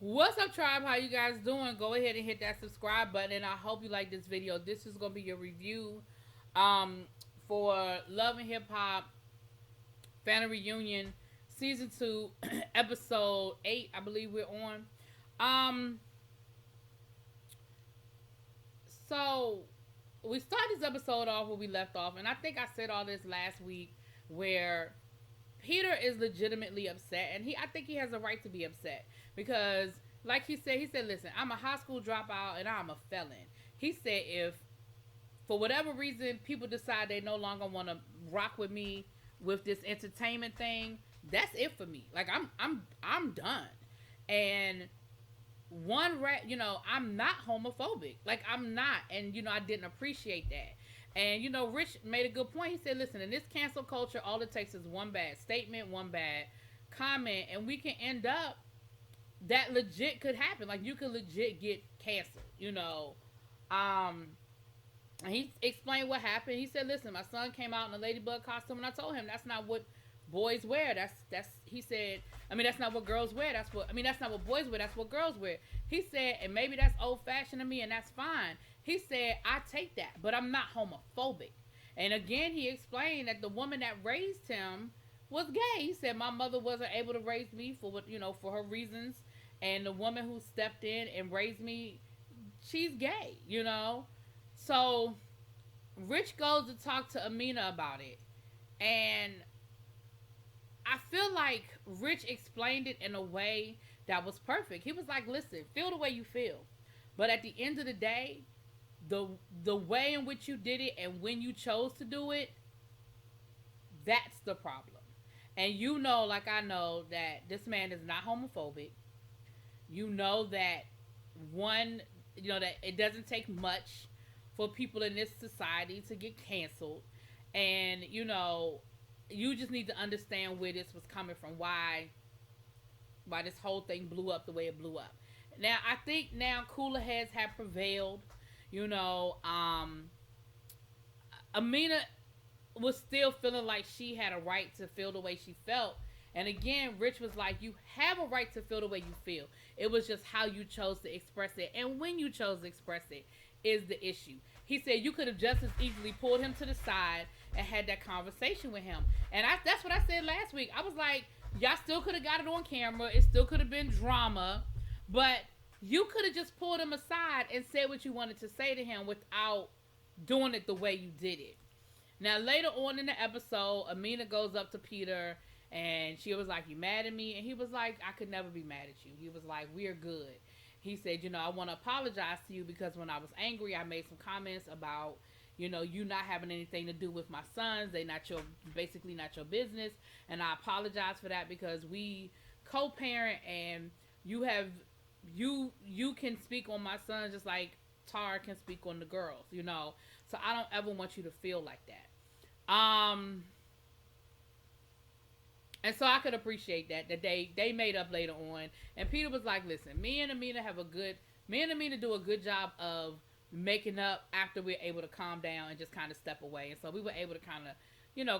What's up, tribe? How you guys doing? Go ahead and hit that subscribe button, and I hope you like this video. This is gonna be your review, um, for Love and Hip Hop Family Reunion Season 2, Episode 8. I believe we're on. Um, so we started this episode off where we left off, and I think I said all this last week, where Peter is legitimately upset, and I think he has a right to be upset because, like he said, listen, I'm a high school dropout and I'm a felon. He said if for whatever reason people decide they no longer want to rock with me with this entertainment thing, that's it for me. Like I'm done. And I'm not homophobic. Like I'm not, and I didn't appreciate that. And Rich made a good point. He said, "Listen, in this cancel culture, all it takes is one bad statement, one bad comment, and we can end up that legit could happen. Like you could legit get canceled. Um, and he explained what happened. He said, "Listen, my son came out in a ladybug costume, and I told him that's not what boys wear. That's." He said, "I mean, that's not what girls wear. That's not what boys wear. That's what girls wear." He said, "And maybe that's old fashioned to me, and that's fine." He said, "I take that, but I'm not homophobic." And again, he explained that the woman that raised him was gay. He said, "My mother wasn't able to raise me for her reasons, and the woman who stepped in and raised me, she's gay. So Rich goes to talk to Amina about it, and I feel like Rich explained it in a way that was perfect. He was like, "Listen, feel the way you feel, but at the end of the day, the the way in which you did it and when you chose to do it, that's the problem." And like I know, that this man is not homophobic. You know that one, that it doesn't take much for people in this society to get canceled, and you just need to understand where this was coming from, why this whole thing blew up the way it blew up. Now I think now cooler heads have prevailed. You know, Amina was still feeling like she had a right to feel the way she felt. And again, Rich was like, "You have a right to feel the way you feel. It was just how you chose to express it. And when you chose to express it is the issue." He said you could have just as easily pulled him to the side and had that conversation with him. And that's what I said last week. I was like, y'all still could have got it on camera. It still could have been drama. But you could have just pulled him aside and said what you wanted to say to him without doing it the way you did it. Now, later on in the episode, Amina goes up to Peter and she was like, "You mad at me?" And he was like, "I could never be mad at you." He was like, "We're good." He said, "I want to apologize to you because when I was angry, I made some comments about, you not having anything to do with my sons. They basically not your business. And I apologize for that because we co-parent and you have, you can speak on my son just like Tara can speak on the girls. So I don't ever want you to feel like that." And so I could appreciate that they made up later on. And Peter was like, "Listen, me and Amina do a good job of making up after we're able to calm down and just kind of step away." And so we were able to kind of,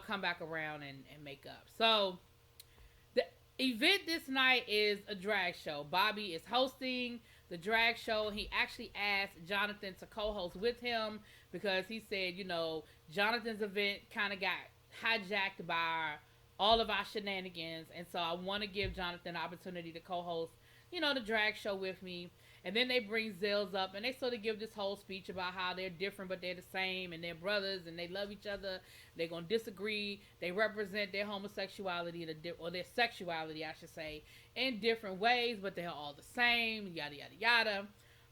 come back around and make up. So the event this night is a drag show. Bobby is hosting the drag show. He actually asked Jonathan to co-host with him because he said, Jonathan's event kind of got hijacked by all of our shenanigans, and so I want to give Jonathan the opportunity to co-host, the drag show with me. And then they bring Zills up, and they sort of give this whole speech about how they're different, but they're the same, and they're brothers, and they love each other. They're gonna disagree. They represent their homosexuality or their sexuality, I should say, in different ways, but they're all the same. Yada yada yada.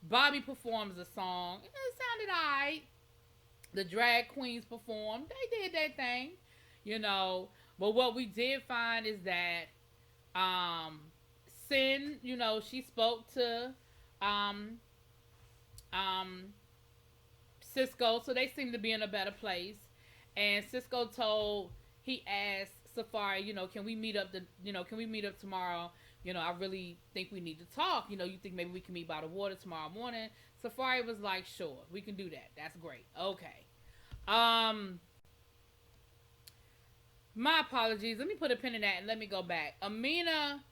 Bobby performs a song. It sounded alright. The drag queens performed. They did their thing, you know. But what we did find is that Sin, she spoke to um, Cisco, so they seem to be in a better place. And Cisco he asked Safari, can we meet up can we meet up tomorrow? I really think we need to talk. You think maybe we can meet by the water tomorrow morning? Safari was like, "Sure, we can do that. That's great." Okay. Um, my apologies. Let me put a pin in that and let me go back. Amina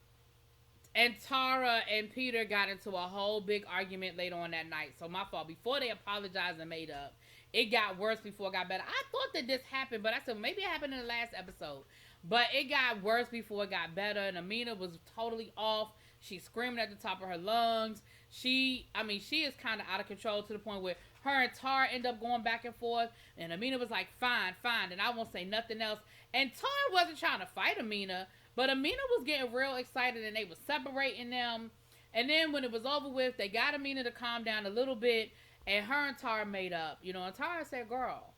And Tara and Peter got into a whole big argument later on that night. So my fault. Before they apologized and made up, it got worse before it got better. I thought that this happened, but I said maybe it happened in the last episode. But it got worse before it got better. And Amina was totally off. She screamed at the top of her lungs. She is kind of out of control to the point where her and Tara end up going back and forth. And Amina was like, fine, fine. And I won't say nothing else. And Tara wasn't trying to fight Amina. But Amina was getting real excited and they were separating them. And then when it was over with, they got Amina to calm down a little bit. And her and Tara made up. And Tara said, girl,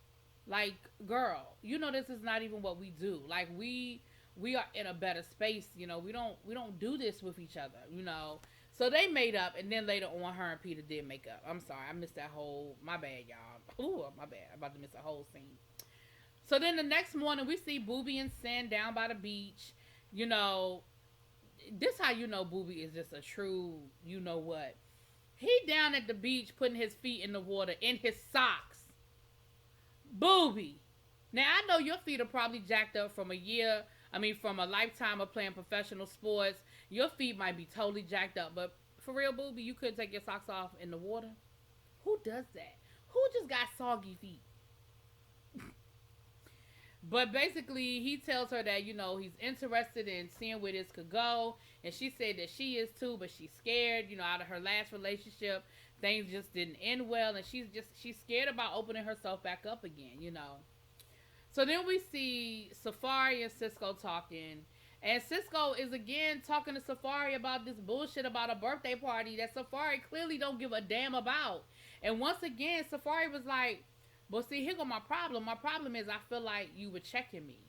this is not even what we do. Like, we are in a better space. We don't do this with each other, So they made up. And then later on, her and Peter did make up. I'm sorry. I missed that whole, my bad, y'all. Ooh, my bad. I'm about to miss a whole scene. So then the next morning, we see Booby and Sin down by the beach. This how Booby is just a true what. He down at the beach putting his feet in the water in his socks. Booby. Now I know your feet are probably jacked up from from a lifetime of playing professional sports. Your feet might be totally jacked up, but for real, Booby, you couldn't take your socks off in the water? Who does that? Who just got soggy feet? But basically, he tells her that, he's interested in seeing where this could go. And she said that she is too, but she's scared, out of her last relationship. Things just didn't end well. And she's scared about opening herself back up again, So then we see Safari and Cisco talking. And Cisco is again talking to Safari about this bullshit about a birthday party that Safari clearly don't give a damn about. And once again, Safari was like, well, see, here go my problem. My problem is I feel like you were checking me.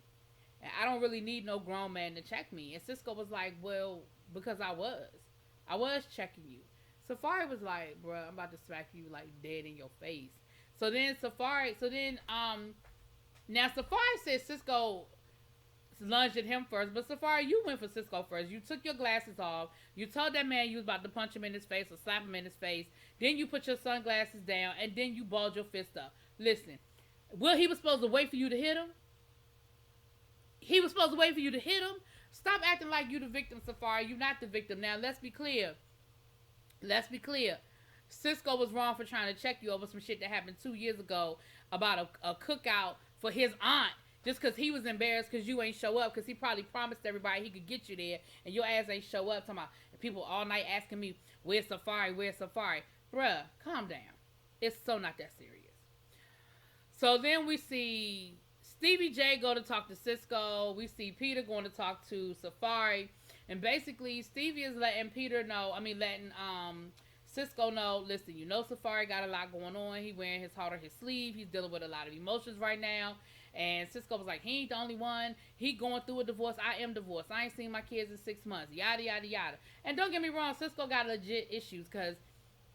And I don't really need no grown man to check me. And Cisco was like, well, because I was checking you. Safari was like, bro, I'm about to smack you like dead in your face. Now Safari said Cisco lunged at him first, but Safari, you went for Cisco first. You took your glasses off. You told that man you was about to punch him in his face or slap him in his face. Then you put your sunglasses down, and then you balled your fist up. Listen, he was supposed to wait for you to hit him? He was supposed to wait for you to hit him? Stop acting like you the victim, Safari. You not the victim. Now, let's be clear. Cisco was wrong for trying to check you over some shit that happened 2 years ago about a cookout for his aunt. Just because he was embarrassed because you ain't show up, because he probably promised everybody he could get you there, and your ass ain't show up. Talking about people all night asking me, where's Safari? Bruh, calm down. It's so not that serious. So then we see Stevie J go to talk to Cisco. We see Peter going to talk to Safari. And basically, Stevie is letting Cisco know, listen, Safari got a lot going on. He wearing his heart on his sleeve. He's dealing with a lot of emotions right now. And Cisco was like, he ain't the only one. He going through a divorce. I am divorced. I ain't seen my kids in 6 months. Yada, yada, yada. And don't get me wrong, Cisco got legit issues because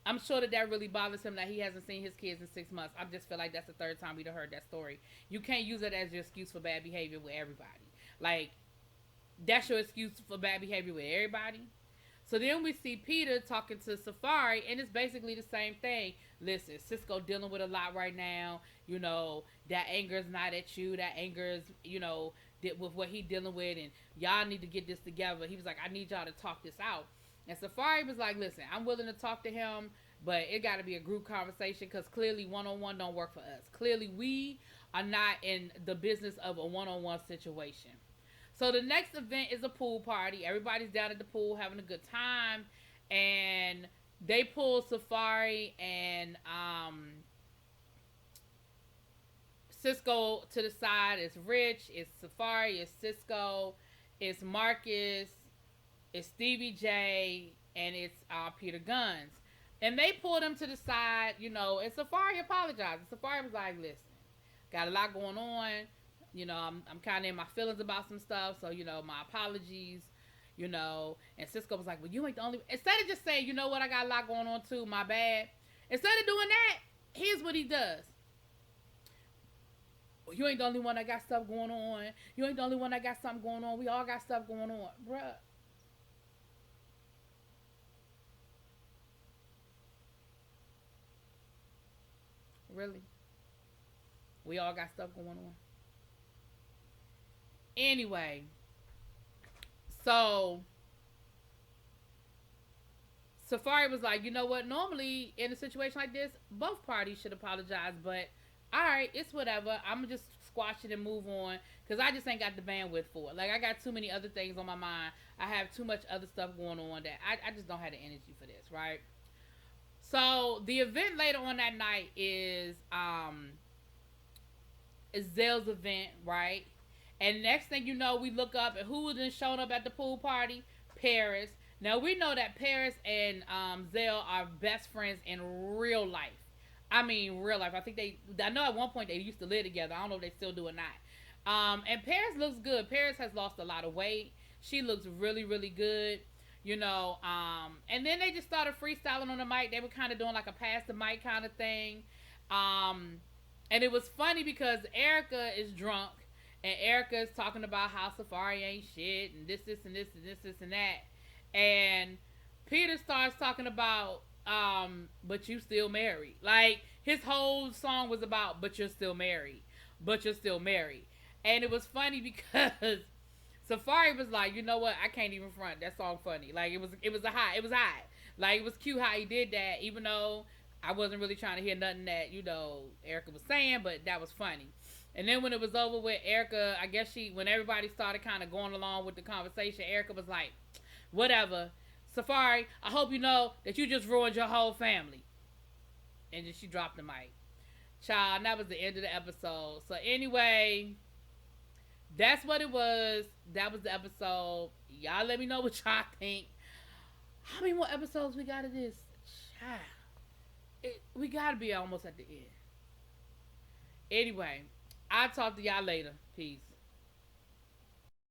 I'm sure that really bothers him that he hasn't seen his kids in 6 months. I just feel like that's the third time we've heard that story. You can't use it as your excuse for bad behavior with everybody. Like, that's your excuse for bad behavior with everybody? So then we see Peter talking to Safari, and it's basically the same thing. Listen, Cisco dealing with a lot right now. That anger is not at you. That anger is, with what he dealing with, and y'all need to get this together. He was like, I need y'all to talk this out. And Safari was like, listen, I'm willing to talk to him, but it got to be a group conversation because clearly one-on-one don't work for us. Clearly we are not in the business of a one-on-one situation. So the next event is a pool party. Everybody's down at the pool having a good time. And they pull Safari and Cisco to the side. It's Rich, it's Safari, it's Cisco, it's Marcus, it's Stevie J, and it's Peter Guns. And they pulled him to the side, and Safari apologized. Safari was like, listen, got a lot going on. I'm kind of in my feelings about some stuff, so, my apologies, and Cisco was like, well, you ain't the only, instead of just saying, you know what, I got a lot going on too, my bad, instead of doing that, here's what he does. Well, you ain't the only one that got stuff going on, you ain't the only one that got something going on, we all got stuff going on, bruh. Really? We all got stuff going on. Anyway, so Safari was like, you know what? Normally, in a situation like this, both parties should apologize, but all right, it's whatever. I'm gonna just squash it and move on because I just ain't got the bandwidth for it. Like, I got too many other things on my mind. I have too much other stuff going on that I just don't have the energy for this, right? So the event later on that night is Zell's event, right? And next thing you know, we look up and who was then showing up at the pool party? Paris. Now we know that Paris and Zell are best friends in real life. I mean, real life. I think I know at one point they used to live together. I don't know if they still do or not. And Paris looks good. Paris has lost a lot of weight. She looks really, really good. You know, and then they just started freestyling on the mic. They were kind of doing like a pass the mic kind of thing. And it was funny because Erica is drunk and Erica is talking about how Safari ain't shit and this and this and this and that. And Peter starts talking about but you still married. Like, his whole song was about but you're still married. But you're still married. And it was funny because Safari was like, you know what? I can't even front. That song funny. Like, it was hot. Like, it was cute how he did that, even though I wasn't really trying to hear nothing that, Erica was saying, but that was funny. And then when it was over with, Erica, I guess when everybody started kind of going along with the conversation, Erica was like, whatever. Safari, I hope you know that you just ruined your whole family. And then she dropped the mic. Child, and that was the end of the episode. So anyway, that's what it was. That was the episode. Y'all let me know what y'all think. How many more episodes we got of this? Child. We gotta be almost at the end. Anyway, I'll talk to y'all later. Peace.